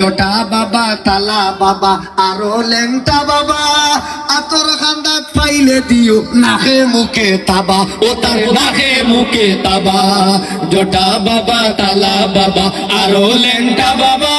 জটা বাবা তালা বাবা আরো লেংটা বাবা আতর খান্দাত পাইলে দিও নাকে মুখে তাবা ও তার নাকে মুখে তাবা জটা বাবা তালা বাবা আরো লেংটা বাবা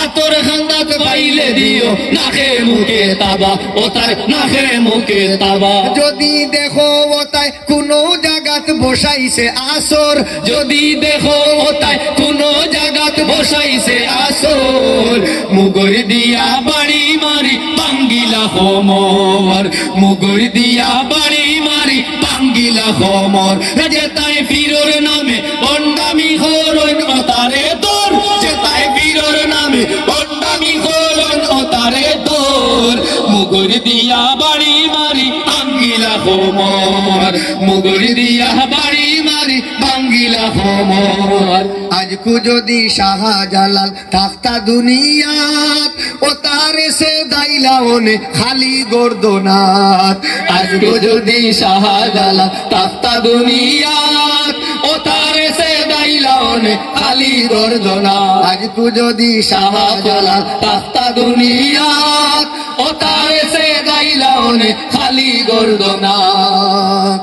আতর খান্দাত পাইলে দিও নাকে মুখে তাবা ও তার নাকে মুখে তাবা যদি দেখো ও তাই কোনো জায়গাত বসাইছে আসর যদি দেখো ও তাই কোনো জায়গাত বসাইছে আসর মুগর দিয়া বাড়ি মারি বাঙ্গিলা হোমর মুগর দিয়া বাড়ি মারি বাঙ্গিলা হোমর যে তাই ফিরোর নামে বন্ডামি হরণ ও তারে দোর যে তাই ফিরোর নামে বন্ডামি হরণ ও তারে দোর মুগর দিয়া বাড়ি মারি বাঙ্গিলা হোমর মুগর দিয়া বাড়ি মারি বাঙ্গিলা হোমর আজকু যদি শাহজালাল থাকতা দুনিয়াত ও তারে সে দাইলা ওনে খালি গর্দনাত আজকু যদি শাহজালাল থাকতা দুনিয়াত ও তারে সে দাইলা ওনে খালি গর্দনাত আজকু যদি শাহজালাল থাকতা দুনিয়াত ও তারে সে দাইলা ওনে খালি গর্দনাত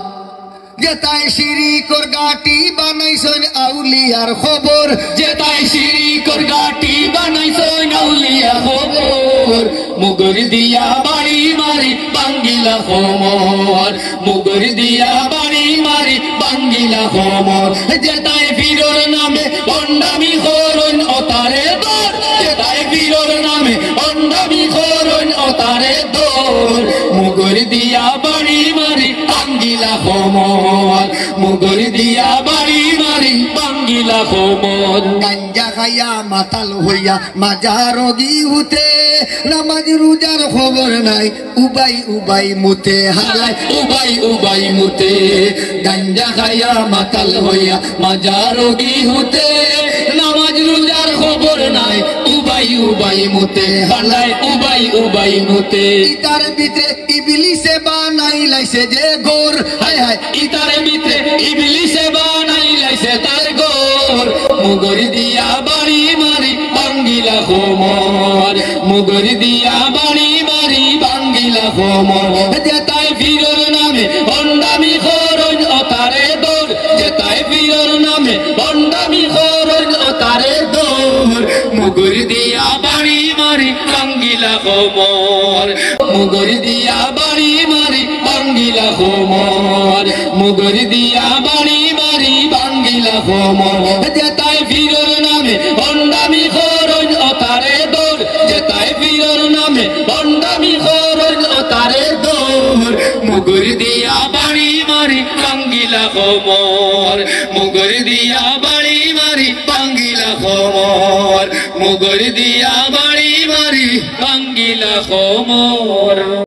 যেতাই শিরিকর গাটি বানাইছেন আউলিয়ার খবর যেতাই শিরিকর গাটি বানাইছেন আউলিয়ার খবর মুগর দিয়া বাড়ি মারি বাঙ্গিলা খবর মুগর দিয়া বাড়ি মারি বাঙ্গিলা খবর যেতাই ফিরোর নামে বন্ডামি করন ও তারে দর যেতাই ফিরোর নামে বন্ডামি করন ও তারে দর মুগর দিয়া বাড়ি মারি বাঙ্গিলা খবর মুগর দিয়া বাড়ি মারি বাঙ্গিলা খবর গাঞ্জা খাইয়া মাতাল হইয়া মাজার গিউতে নামাজ রোজার খবর নাই উবাই উবাই মুতে হালাই উবাই উবাই মুতে গাঞ্জা খাইয়া মাতাল হইয়া মাজার গিউতে নামাজ রোজার খবর নাই উবাই উবাই মুতে হালাই উবাই উবাই মুতে ইতার ভিতরে ইবলিসে বানাই লাইছে যে গোর হায় হায় ইতার ভিতরে ইবলিসে বানাই লাইছে তার গোর মুগর দিয়া বাড়ি মারি বাঙ্গিলা খবর মুগর দিয়া বাড়ি মারি বাঙ্গিলা খবর যেতাই ফিরোর নামে বন্ডামি খরচ ও তারে দৌড় যেতাই ফিরোর নামে বন্ডামি খরচ ও তারে দৌড় মুগর দিয়া বাড়ি মারি বাঙ্গিলা খবর মুগর দিয়া বাড়ি মারি বাঙ্গিলা খবর মুগর দিয়া বাড়ি মারি বাঙ্গিলা খবর যেতাই ফিরোর নামে বন্ডামি খরচ ও তারে দৌড় যেতাই ফিরোর নামে বন্ডামি খরচ ও তারে দৌড় মুগর দিয়া বাড়ি মারি বাঙ্গিলা খবর মুগর দিয়া বাড়ি মারি বাঙ্গিলা খবর মুগর দিয়া বাড়ি মারি বাঙ্গিলা খবর।